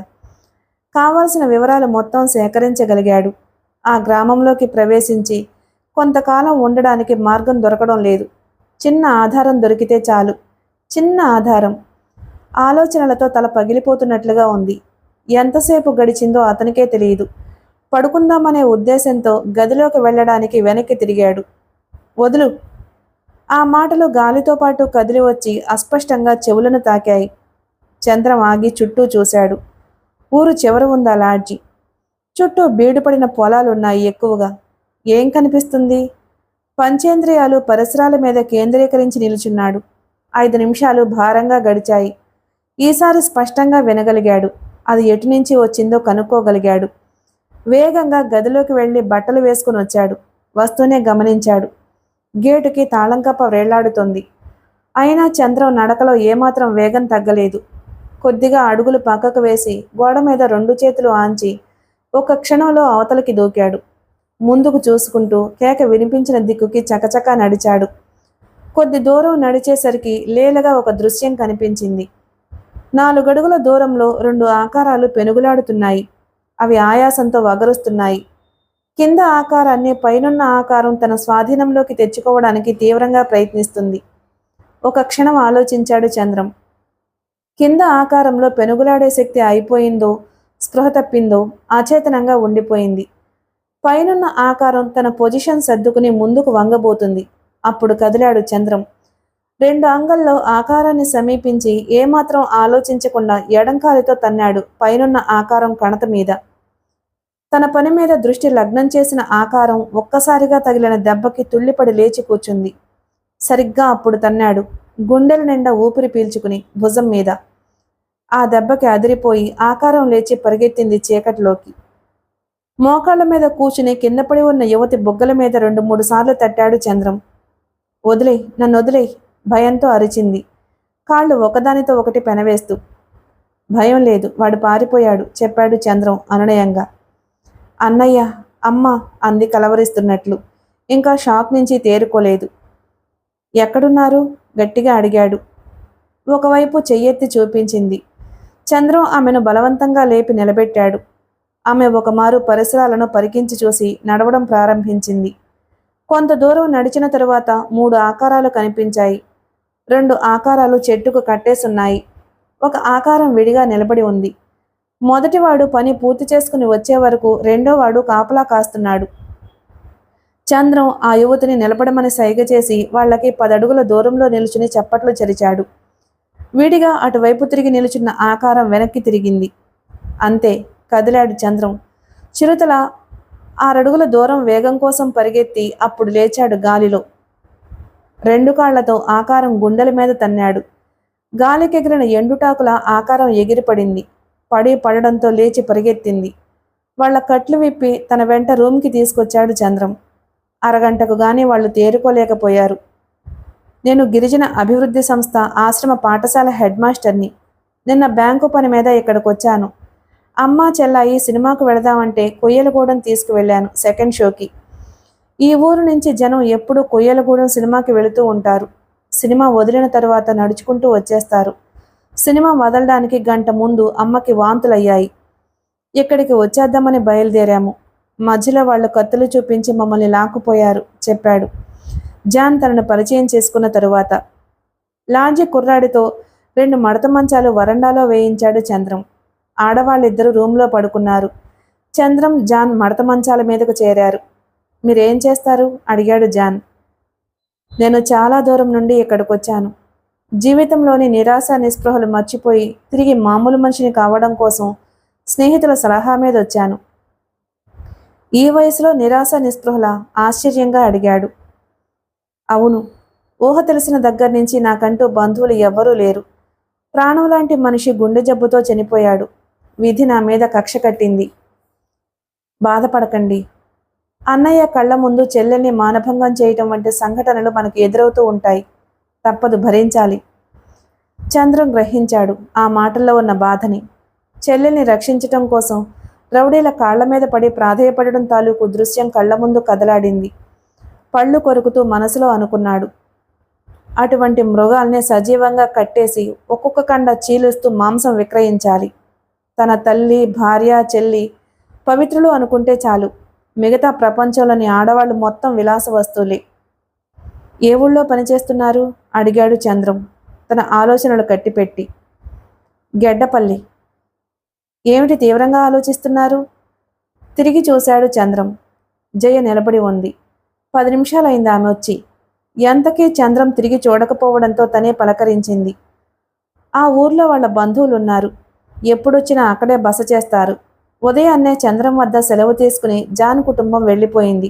కావాల్సిన వివరాలు మొత్తం సేకరించగలిగాడు. ఆ గ్రామంలోకి ప్రవేశించి కొంతకాలం ఉండడానికి మార్గం దొరకడం లేదు. చిన్న ఆధారం దొరికితే చాలు. చిన్న ఆధారం. ఆలోచనలతో తల పగిలిపోతున్నట్లుగా ఉంది. ఎంతసేపు గడిచిందో అతనికే తెలియదు. పడుకుందామనే ఉద్దేశంతో గదిలోకి వెళ్ళడానికి వెనక్కి తిరిగాడు. వదులు! ఆ మాటలు గాలితో పాటు కదిలి వచ్చి అస్పష్టంగా చెవులను తాకాయి. చంద్రం ఆగి చుట్టూ చూశాడు. ఊరు చివర ఉందా లాడ్జి. చుట్టూ బీడుపడిన పొలాలున్నాయి ఎక్కువగా. ఏం కనిపిస్తుంది? పంచేంద్రియాలు పరిసరాల మీద కేంద్రీకరించి నిలుచున్నాడు. 5 నిమిషాలు భారంగా గడిచాయి. ఈసారి స్పష్టంగా వినగలిగాడు. అది ఎటు నుంచి వచ్చిందో కనుక్కోగలిగాడు. వేగంగా గదిలోకి వెళ్ళి బట్టలు వేసుకుని వచ్చాడు. వస్తూనే గమనించాడు. గేటుకి తాళంకప్ప వేళ్లాడుతోంది. అయినా చంద్రం నడకలో ఏమాత్రం వేగం తగ్గలేదు. కొద్దిగా అడుగులు పక్కకు వేసి గోడ మీద 2 చేతులు ఆంచి ఒక క్షణంలో అవతలికి దూకాడు. ముందుకు చూసుకుంటూ కేక వినిపించిన దిక్కుకి చకచకా నడిచాడు. కొద్ది దూరం నడిచేసరికి లేలగా ఒక దృశ్యం కనిపించింది. 4 అడుగుల దూరంలో 2 ఆకారాలు పెనుగులాడుతున్నాయి. అవి ఆయాసంతో వగరుస్తున్నాయి. కింద ఆకారాన్ని పైనున్న ఆకారం తన స్వాధీనంలోకి తెచ్చుకోవడానికి తీవ్రంగా ప్రయత్నిస్తుంది. ఒక క్షణం ఆలోచించాడు చంద్రం. కింద ఆకారంలో పెనుగులాడే శక్తి అయిపోయిందో, స్పృహ తప్పిందో అచేతనంగా ఉండిపోయింది. పైనున్న ఆకారం తన పొజిషన్ సర్దుకుని ముందుకు వంగబోతుంది. అప్పుడు కదిలాడు చంద్రం. 2 అంగల్లో ఆకారాన్ని సమీపించి ఏమాత్రం ఆలోచించకుండా ఎడంకాలితో తన్నాడు పైనున్న ఆకారం కణత మీద. తన పని మీద దృష్టి లగ్నం చేసిన ఆకారం ఒక్కసారిగా తగిలిన దెబ్బకి తుళ్ళిపడి లేచి కూర్చుంది. సరిగ్గా అప్పుడు తన్నాడు, గుండెల నిండా ఊపిరి పీల్చుకుని భుజం మీద. ఆ దెబ్బకి అదిరిపోయి ఆకారం లేచి పరిగెత్తింది చీకటిలోకి. మోకాళ్ల మీద కూర్చుని కిందపడి ఉన్న యువతి బుగ్గల మీద 2-3 సార్లు తట్టాడు చంద్రం. వదిలే, నన్ను వదిలే, భయంతో అరిచింది, కాళ్ళు ఒకదానితో ఒకటి పెనవేస్తూ. భయం లేదు, వాడు పారిపోయాడు చెప్పాడు చంద్రం అనునయంగా. అన్నయ్య, అమ్మ అంది కలవరిస్తున్నట్లు. ఇంకా షాక్ నుంచి తేరుకోలేదు. ఎక్కడున్నారు? గట్టిగా అడిగాడు. ఒకవైపు చెయ్యెత్తి చూపించింది. చంద్రం ఆమెను బలవంతంగా లేపి నిలబెట్టాడు. ఆమె ఒకమారు పరిసరాలను పరికించి చూసి నడవడం ప్రారంభించింది. కొంత దూరం నడిచిన తరువాత 3 ఆకారాలు కనిపించాయి. 2 ఆకారాలు చెట్టుకు కట్టేసున్నాయి. ఒక ఆకారం విడిగా నిలబడి ఉంది. మొదటివాడు పని పూర్తి చేసుకుని వచ్చే వరకు రెండోవాడు కాపలా కాస్తున్నాడు. చంద్రం ఆ యువతిని నిలబడమని సైగ చేసి వాళ్లకి 10 అడుగుల దూరంలో నిలుచుని చప్పట్లు చరిచాడు. విడిగా అటువైపు తిరిగి నిలుచున్న ఆకారం వెనక్కి తిరిగింది. అంతే, కదిలాడు చంద్రం. చిరుతల 6 అడుగుల దూరం వేగం కోసం పరిగెత్తి అప్పుడు లేచాడు గాలిలో. 2 కాళ్లతో ఆకారం గుండెల మీద తన్నాడు. గాలికెగిరిన ఎండుటాకుల ఆకారం ఎగిరిపడింది. పడడంతో లేచి పరిగెత్తింది. వాళ్ల కట్లు విప్పి తన వెంట రూమ్కి తీసుకొచ్చాడు చంద్రం. అరగంటకు గాని వాళ్ళు తేరుకోలేకపోయారు. నేను గిరిజన అభివృద్ధి సంస్థ ఆశ్రమ పాఠశాల హెడ్ మాస్టర్ని. నిన్న బ్యాంకు పని మీద ఇక్కడికొచ్చాను. అమ్మా చెల్లాయి సినిమాకు వెళదామంటే కొయ్యలగూడెం తీసుకువెళ్ళాను సెకండ్ షోకి. ఈ ఊరు నుంచి జనం ఎప్పుడూ కొయ్యలగూడెం సినిమాకి వెళుతూ ఉంటారు. సినిమా వదిలిన తరువాత నడుచుకుంటూ వచ్చేస్తారు. సినిమా వదలడానికి గంట ముందు అమ్మకి వాంతులయ్యాయి. ఇక్కడికి వచ్చేద్దామని బయలుదేరాము. మధ్యలో వాళ్ళు కత్తులు చూపించి మమ్మల్ని లాక్కుపోయారు చెప్పాడు. జాన్ తనను పరిచయం చేసుకున్న తరువాత లాడ్జి కుర్రాడితో 2 మడత మంచాలు వరండాలో వేయించాడు చంద్రం. ఆడవాళ్ళిద్దరూ రూమ్లో పడుకున్నారు. చంద్రం, జాన్ మడత మంచాల మీదకు చేరారు. మీరేం చేస్తారు? అడిగాడు జాన్. నేను చాలా దూరం నుండి ఇక్కడికొచ్చాను. జీవితంలోని నిరాశ నిస్పృహలు మర్చిపోయి తిరిగి మామూలు మనిషిని కావడం కోసం స్నేహితుల సలహా మీద వచ్చాను. ఈ వయసులో నిరాశ నిస్పృహల? ఆశ్చర్యంగా అడిగాడు. అవును. ఊహ తెలిసిన దగ్గర నుంచి నాకంటూ బంధువులు ఎవ్వరూ లేరు. ప్రాణం లాంటి మనిషి గుండె జబ్బుతో చనిపోయాడు. విధి నా మీద కక్ష కట్టింది. బాధపడకండి. అన్నయ్య కళ్ళ ముందు చెల్లెల్ని మానభంగం చేయటం వంటి సంఘటనలు మనకు ఎదురవుతూ ఉంటాయి. తప్పదు, భరించాలి. చంద్రం గ్రహించాడు ఆ మాటల్లో ఉన్న బాధని. చెల్లెల్ని రక్షించటం కోసం రౌడీల కాళ్ల మీద పడి ప్రాధేయపడడం తాలూకు దృశ్యం కళ్ల ముందు కదలాడింది. పళ్ళు కొరుకుతూ మనసులో అనుకున్నాడు, అటువంటి మృగాల్ని సజీవంగా కట్టేసి ఒక్కొక్క కండ చీలుస్తూ మాంసం విక్రయించాలి. తన తల్లి, భార్య, చెల్లి పవిత్రులు అనుకుంటే చాలు. మిగతా ప్రపంచంలోని ఆడవాళ్ళు మొత్తం విలాస వస్తువులే. ఏ ఊళ్ళో పనిచేస్తున్నారు? అడిగాడు చంద్రం తన ఆలోచనలు కట్టిపెట్టి. గెడ్డపల్లి. ఏమిటి తీవ్రంగా ఆలోచిస్తున్నారు? తిరిగి చూశాడు చంద్రం. జయ నిలబడి ఉంది. 10 నిమిషాలైంది ఆమె వచ్చి. ఎంతకీ చంద్రం తిరిగి చూడకపోవడంతో తనే పలకరించింది. ఆ ఊర్లో వాళ్ళ బంధువులున్నారు. ఎప్పుడొచ్చినా అక్కడే బస చేస్తారు. ఉదయాన్నే చంద్రం వద్ద సెలవు తీసుకుని జాన్ కుటుంబం వెళ్ళిపోయింది.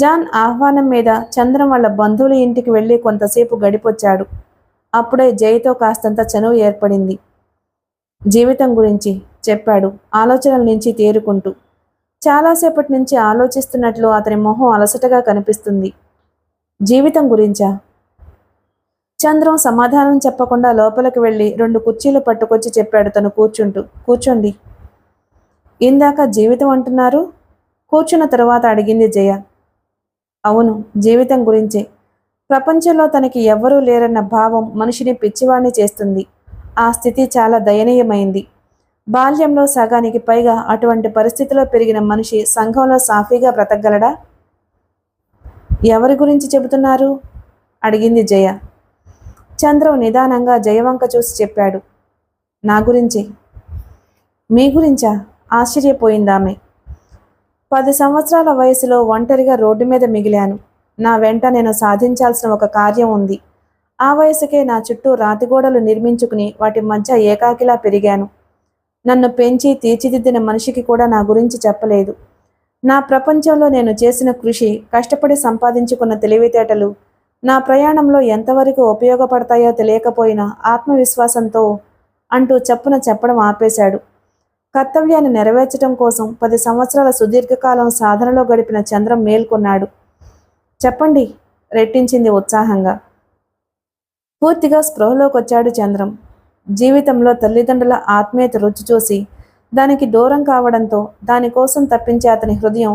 జాన్ ఆహ్వానం మీద చంద్రం వాళ్ళ బంధువుల ఇంటికి వెళ్ళి కొంతసేపు గడిపొచ్చాడు. అప్పుడే జయతో కాస్తంత చనువు ఏర్పడింది. జీవితం గురించి చెప్పాడు ఆలోచనల నుంచి తేరుకుంటూ. చాలాసేపటి నుంచి ఆలోచిస్తున్నట్లు అతని మొహం అలసటగా కనిపిస్తుంది. జీవితం గురించా? చంద్రం సమాధానం చెప్పకుండా లోపలికి వెళ్ళి 2 కుర్చీలు పట్టుకొచ్చి చెప్పాడు తను కూర్చుంటూ. కూర్చోండి. ఇందాక జీవితం అంటున్నారు? కూర్చున్న తరువాత అడిగింది జయ. అవును, జీవితం గురించే. ప్రపంచంలో తనకి ఎవ్వరూ లేరన్న భావం మనిషిని పిచ్చివాణ్ణి చేస్తుంది. ఆ స్థితి చాలా దయనీయమైంది. బాల్యంలో సగానికి పైగా అటువంటి పరిస్థితిలో పెరిగిన మనిషి సంఘంలో సాఫీగా బ్రతకగలడా? ఎవరి గురించి చెబుతున్నారు? అడిగింది జయ. చంద్రం నిదానంగా జయవంక చూసి చెప్పాడు. నా గురించి. మీ గురించా? ఆశ్చర్యపోయిందామె. 10 సంవత్సరాల వయసులో ఒంటరిగా రోడ్డు మీద మిగిలాను. నా వెంట నేను సాధించాల్సిన ఒక కార్యం ఉంది. ఆ వయసుకే నా చుట్టూ రాతిగోడలు నిర్మించుకుని వాటి మధ్య ఏకాకిలా పెరిగాను. నన్ను పెంచి తీర్చిదిద్దిన మనిషికి కూడా నా గురించి చెప్పలేదు. నా ప్రపంచంలో నేను చేసిన కృషి, కష్టపడి సంపాదించుకున్న తెలివితేటలు నా ప్రయాణంలో ఎంతవరకు ఉపయోగపడతాయో తెలియకపోయినా ఆత్మవిశ్వాసంతో అంటూ చప్పున చెప్పడం ఆపేశాడు. కర్తవ్యాన్ని నెరవేర్చడం కోసం 10 సంవత్సరాల సుదీర్ఘకాలం సాధనలో గడిపిన చంద్రం మేల్కొన్నాడు. చెప్పండి, రెట్టించింది ఉత్సాహంగా. పూర్తిగా స్పృహలోకి వచ్చాడు చంద్రం. జీవితంలో తల్లిదండ్రుల ఆత్మీయత రుచి చూసి దానికి దూరం కావడంతో దానికోసం తప్పించే అతని హృదయం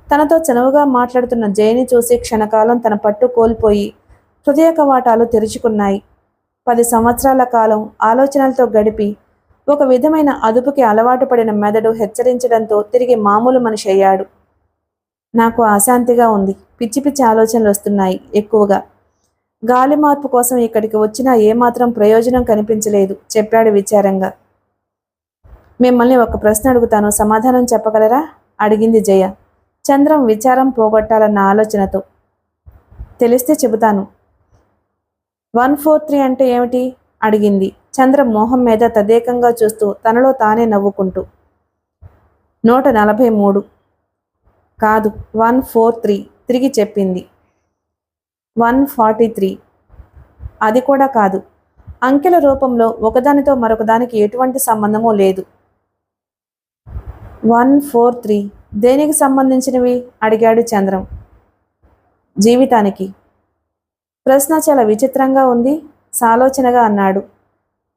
తనతో చనువుగా మాట్లాడుతున్న జయని చూసి క్షణకాలం తన పట్టు కోల్పోయి హృదయ కవాటాలు తెరుచుకున్నాయి. 10 సంవత్సరాల కాలం ఆలోచనలతో గడిపి ఒక విధమైన అదుపుకి అలవాటు పడిన మెదడు హెచ్చరించడంతో తిరిగి మామూలు మనిషి అయ్యాడు. నాకు అశాంతిగా ఉంది. పిచ్చి పిచ్చి ఆలోచనలు వస్తున్నాయి ఎక్కువగా. గాలి మార్పు కోసం ఇక్కడికి వచ్చినా ఏమాత్రం ప్రయోజనం కనిపించలేదు చెప్పాడు విచారంగా. మిమ్మల్ని ఒక ప్రశ్న అడుగుతాను, సమాధానం చెప్పగలరా? అడిగింది జయ. చంద్రం విచారం పోగొట్టాలన్న ఆలోచనతో. తెలిస్తే చెబుతాను. 143 అంటే ఏమిటి? అడిగింది చంద్రం మోహం మీద తదేకంగా చూస్తూ తనలో తానే నవ్వుకుంటూ. 143 కాదు, 143 తిరిగి చెప్పింది. 143 అది కూడా కాదు. అంకెల రూపంలో ఒకదానితో మరొకదానికి ఎటువంటి సంబంధమూ లేదు. 143 దేనికి సంబంధించినవి? అడిగాడు చంద్రం. జీవితానికి. ప్రశ్న చాలా విచిత్రంగా ఉంది, సాలోచనగా అన్నాడు.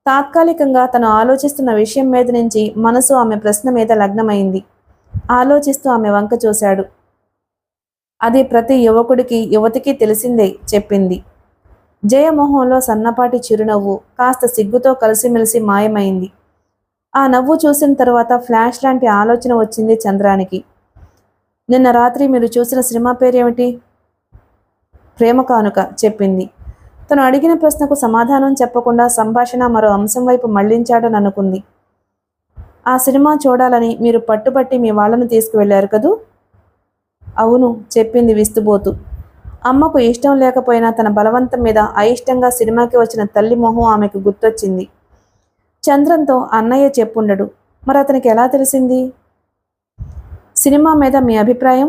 తాత్కాలికంగా తను ఆలోచిస్తున్న విషయం మీద నుంచి మనసు ఆమె ప్రశ్న మీద లగ్నమైంది. ఆలోచిస్తూ ఆమె వంక చూశాడు. అది ప్రతి యువకుడికి యువతికి తెలిసిందే చెప్పింది. జయమోహంలో సన్నపాటి చిరునవ్వు కాస్త సిగ్గుతో కలిసిమెలిసి మాయమైంది. ఆ నవ్వు చూసిన తరువాత ఫ్లాష్ లాంటి ఆలోచన వచ్చింది చంద్రానికి. నిన్న రాత్రి మీరు చూసిన సినిమా పేరేమిటి? ప్రేమ కానుక చెప్పింది. తను అడిగిన ప్రశ్నకు సమాధానం చెప్పకుండా సంభాషణ మరో అంశం వైపు మళ్లించాడని అనుకుంది. ఆ సినిమా చూడాలని మీరు పట్టుబట్టి మీ వాళ్ళను తీసుకువెళ్లారు కదూ? అవును చెప్పింది విస్తుబోతూ. అమ్మకు ఇష్టం లేకపోయినా తన బలవంతం మీద అయిష్టంగా సినిమాకి వచ్చిన తల్లి మొహం ఆమెకు గుర్తొచ్చింది. చంద్రంతో అన్నయ్య చెప్పుండడు, మరి అతనికి ఎలా తెలిసింది? సినిమా మీద మీ అభిప్రాయం?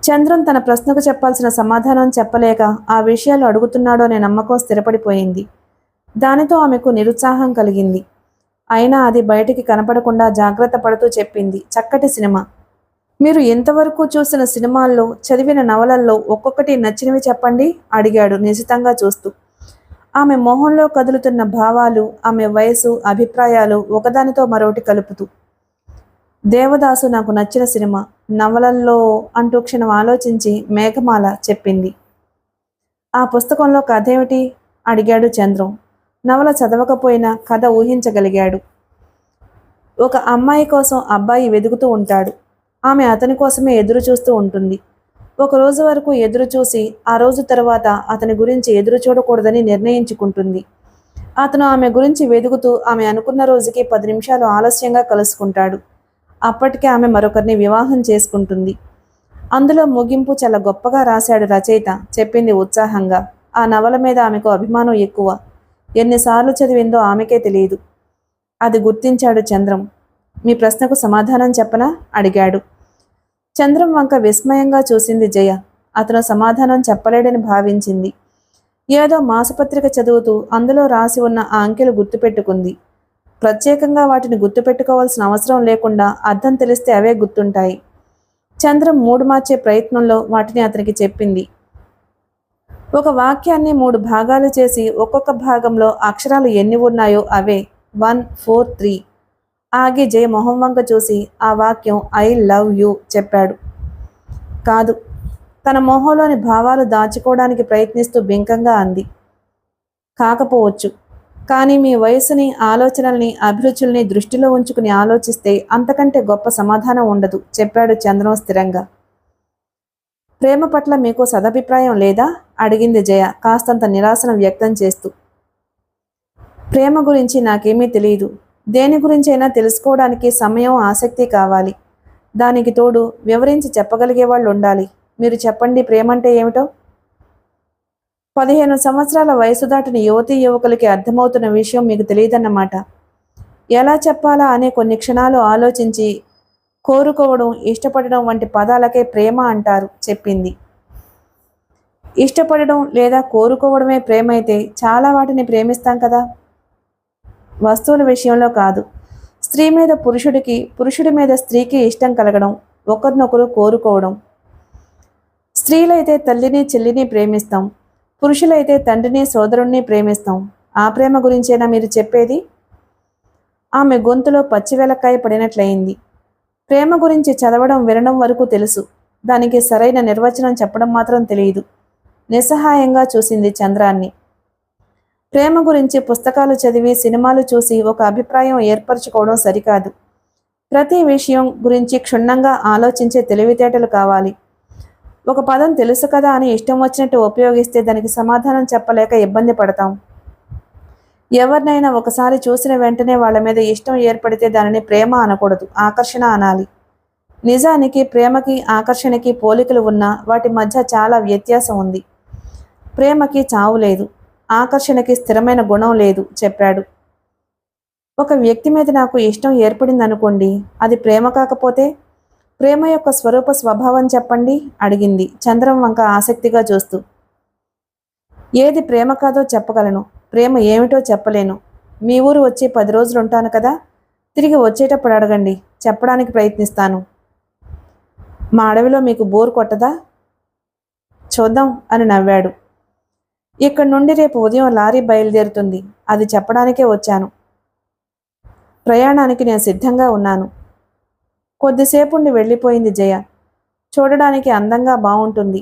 చంద్రం తన ప్రశ్నకు చెప్పాల్సిన సమాధానం చెప్పలేక ఆ విషయాలు అడుగుతున్నాడో అనే నమ్మకం స్థిరపడిపోయింది. దానితో ఆమెకు నిరుత్సాహం కలిగింది. అయినా అది బయటికి కనపడకుండా జాగ్రత్త పడుతూ చెప్పింది, చక్కటి సినిమా. మీరు ఎంతవరకు చూసిన సినిమాల్లో, చదివిన నవలల్లో ఒక్కొక్కటి నచ్చినవి చెప్పండి అడిగాడు నిశితంగా చూస్తూ. ఆమె మొహంలో కదులుతున్న భావాలు, ఆమె వయసు, అభిప్రాయాలు ఒకదానితో మరొకటి కలుపుతూ. దేవదాసు నాకు నచ్చిన సినిమా. నవలల్లో అంటూ క్షణం ఆలోచించి మేఘమాల చెప్పింది. ఆ పుస్తకంలో కథ ఏమిటి అడిగాడు చంద్రం. నవల చదవకపోయినా కథ ఊహించగలిగాడు. ఒక అమ్మాయి కోసం అబ్బాయి వెతుకుతూ ఉంటాడు. ఆమె అతని కోసమే ఎదురు చూస్తూ ఉంటుంది. ఒక రోజు వరకు ఎదురు చూసి ఆ రోజు తర్వాత అతని గురించి ఎదురు చూడకూడదని నిర్ణయించుకుంటుంది. అతను ఆమె గురించి వెతుకుతూ ఆమె అనుకున్న రోజుకి 10 నిమిషాలు ఆలస్యంగా కలుసుకుంటాడు. అప్పటికే ఆమె మరొకరిని వివాహం చేసుకుంటుంది. అందులో ముగింపు చాలా గొప్పగా రాశాడు రచయిత, చెప్పింది ఉత్సాహంగా. ఆ నవల మీద ఆమెకు అభిమానం ఎక్కువ. ఎన్నిసార్లు చదివిందో ఆమెకే తెలియదు. అది గుర్తించాడు చంద్రం. మీ ప్రశ్నకు సమాధానం చెప్పనా అడిగాడు. చంద్రం వంక విస్మయంగా చూసింది జయ. అతను సమాధానం చెప్పలేడని భావించింది. ఏదో మాసపత్రిక చదువుతూ అందులో రాసి ఉన్న ఆ అంకెలు గుర్తుపెట్టుకుంది. ప్రత్యేకంగా వాటిని గుర్తుపెట్టుకోవాల్సిన అవసరం లేకుండా అర్థం తెలిస్తే అవే గుర్తుంటాయి. చంద్రం మూడు మార్చే ప్రయత్నంలో వాటిని అతనికి చెప్పింది. ఒక వాక్యాన్ని 3 భాగాలు చేసి ఒక్కొక్క భాగంలో అక్షరాలు ఎన్ని ఉన్నాయో అవే 1, 4, 3. ఆగి జయ మొహం వంక చూసి ఆ వాక్యం ఐ లవ్ యూ చెప్పాడు. కాదు, తన మొహంలోని భావాలు దాచుకోవడానికి ప్రయత్నిస్తూ బింకంగా అంది. కాకపోవచ్చు, కానీ మీ వయసుని, ఆలోచనల్ని, అభిరుచుల్ని దృష్టిలో ఉంచుకుని ఆలోచిస్తే అంతకంటే గొప్ప సమాధానం ఉండదు చెప్పాడు చంద్రం స్థిరంగా. ప్రేమ పట్ల మీకు సదభిప్రాయం లేదా అడిగింది జయ కాస్తంత నిరాశను వ్యక్తం చేస్తూ. ప్రేమ గురించి నాకేమీ తెలియదు. దేని గురించైనా తెలుసుకోవడానికి సమయం, ఆసక్తి కావాలి. దానికి తోడు వివరించి చెప్పగలిగే వాళ్ళు ఉండాలి. మీరు చెప్పండి, ప్రేమంటే ఏమిటో? 15 సంవత్సరాల వయసు దాటిన యువతీ యువకులకి అర్థమవుతున్న విషయం మీకు తెలియదన్నమాట. ఎలా చెప్పాలా అనే కొన్ని క్షణాలు ఆలోచించి కోరుకోవడం, ఇష్టపడడం వంటి పదాలకే ప్రేమ అంటారు చెప్పింది. ఇష్టపడడం లేదా కోరుకోవడమే ప్రేమ అయితే చాలా వాటిని ప్రేమిస్తాం కదా. వస్తువుల విషయంలో కాదు. స్త్రీ మీద పురుషుడికి, పురుషుడి మీద స్త్రీకి ఇష్టం కలగడం, ఒకరినొకరు కోరుకోవడం. స్త్రీలైతే తల్లిని, చెల్లిని ప్రేమిస్తాం. పురుషులైతే తండ్రిని, సోదరుణ్ణి ప్రేమిస్తాం. ఆ ప్రేమ గురించేనా మీరు చెప్పేది? ఆమె గొంతులో పచ్చివెలక్కాయ పడినట్లయింది. ప్రేమ గురించి చదవడం, వినడం వరకు తెలుసు. దానికి సరైన నిర్వచనం చెప్పడం మాత్రం తెలియదు. నిస్సహాయంగా చూసింది చంద్రాన్ని. ప్రేమ గురించి పుస్తకాలు చదివి, సినిమాలు చూసి ఒక అభిప్రాయం ఏర్పరచుకోవడం సరికాదు. ప్రతి విషయం గురించి క్షుణ్ణంగా ఆలోచించే తెలివితేటలు కావాలి. ఒక పదం తెలుసు కదా అని ఇష్టం వచ్చినట్టు ఉపయోగిస్తే దానికి సమాధానం చెప్పలేక ఇబ్బంది పడతాం. ఎవరినైనా ఒకసారి చూసిన వెంటనే వాళ్ళ మీద ఇష్టం ఏర్పడితే దానిని ప్రేమ అనకూడదు, ఆకర్షణ అనాలి. నిజానికి ప్రేమకి, ఆకర్షణకి పోలికలు ఉన్నా వాటి మధ్య చాలా వ్యత్యాసం ఉంది. ప్రేమకి చావు లేదు, ఆకర్షణకి స్థిరమైన గుణం లేదు చెప్పాడు. ఒక వ్యక్తి మీద నాకు ఇష్టం ఏర్పడింది అనుకోండి, అది ప్రేమ కాకపోతే? ప్రేమ యొక్క స్వరూప స్వభావం చెప్పండి అడిగింది చంద్రం వంక ఆసక్తిగా చూస్తూ. ఏది ప్రేమ కాదో చెప్పగలను, ప్రేమ ఏమిటో చెప్పలేను. మీ ఊరు వచ్చి 10 రోజులు ఉంటాను కదా, తిరిగి వచ్చేటప్పుడు అడగండి, చెప్పడానికి ప్రయత్నిస్తాను. మా అడవిలో మీకు బోర్ కొట్టదా? చూద్దాం అని నవ్వాడు. ఇక్కడి నుండి రేపు ఉదయం లారీ బయలుదేరుతుంది, అది చెప్పడానికే వచ్చాను. ప్రయాణానికి నేను సిద్ధంగా ఉన్నాను. కొద్దిసేపుండి వెళ్ళిపోయింది జయ. చూడడానికి అందంగా బాగుంటుంది.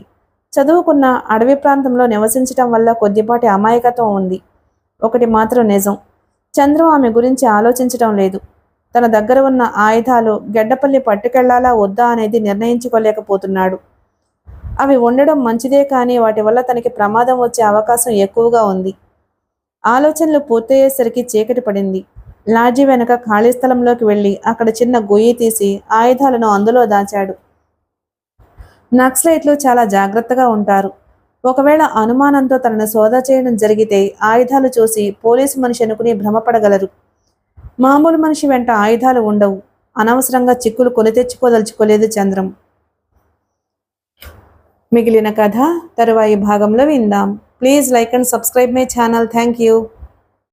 చదువుకున్న అడవి ప్రాంతంలో నివసించటం వల్ల కొద్దిపాటి అమాయకత్వం ఉంది. ఒకటి మాత్రం నిజం, చంద్రం ఆమె గురించి ఆలోచించటం లేదు. తన దగ్గర ఉన్న ఆయుధాలు గెడ్డపల్లి పట్టుకెళ్లాలా వద్దా అనేది నిర్ణయించుకోలేకపోతున్నాడు. అవి ఉండడం మంచిదే, కానీ వాటి వల్ల తనకి ప్రమాదం వచ్చే అవకాశం ఎక్కువగా ఉంది. ఆలోచనలు పూర్తయ్యేసరికి చీకటి పడింది. లాడ్జి వెనక ఖాళీ స్థలంలోకి వెళ్ళి అక్కడ చిన్న గొయ్యి తీసి ఆయుధాలను అందులో దాచాడు. నక్సలైట్లు చాలా జాగ్రత్తగా ఉంటారు. ఒకవేళ అనుమానంతో తనను సోదా చేయడం జరిగితే ఆయుధాలు చూసి పోలీసు మనిషి అనుకుని భ్రమపడగలరు. మామూలు మనిషి వెంట ఆయుధాలు ఉండవు. అనవసరంగా చిక్కులు కొని తెచ్చుకోదలుచుకోలేదు చంద్రం. మిగిలిన కథ తరువాయి భాగంలో విందాం. Please like and subscribe my channel. Thank you.